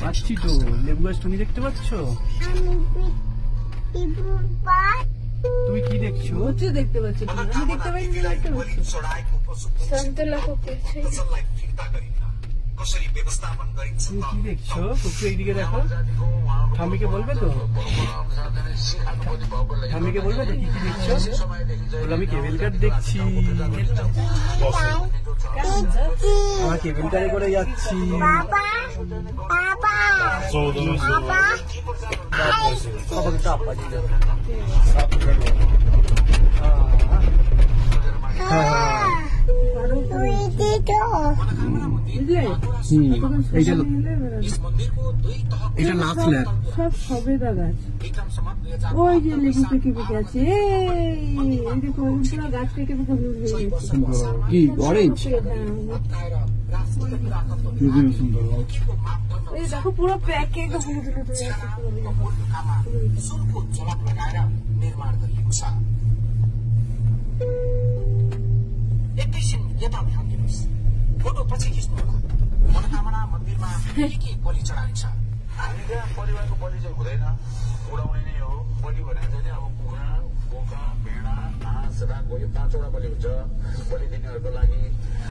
পাচ্ছি তো। লেবু গাছ তুমি দেখতে পাচ্ছ? তুমি কি দেখছো? দেখতে পাচ্ছি, আমি দেখতে পাইনি। দেখতে পাচ্ছি সন্তলা কপি। তুমি কি দেখছো? কুকু এইদিকে দেখো। ঠাম্মিকে বলবে তো? ঠাম্মিকে বলবে তো কি কি দেখছো? বলে আমি কেবল কার দেখছি। আমার কেবল কারে করে যাচ্ছি। এটা লাস্ট ল্যাব সব সবেদা গাছ। ওই যে লেবু পেকে পেকে আছে, পুরো গাছ পেকে পেকে কি অরেঞ্জ? দেখো পুরো প্যাকে एकैछिन यता ध्यान दिनुहोस्। फोटो पछि खिच्नुहोला। मनोकामना मन्दिरमा के बलि चढाइन्छ? हामी त्यहाँ परिवारको बलि चाहिँ हुँदैन, उडाउने नै हो। बलि भने चाहिँ अब कुखुरा, बोका, भेडा, हाँस, राको यो 5 वटा बलि हुन्छ बलि दिनेहरूको लागि।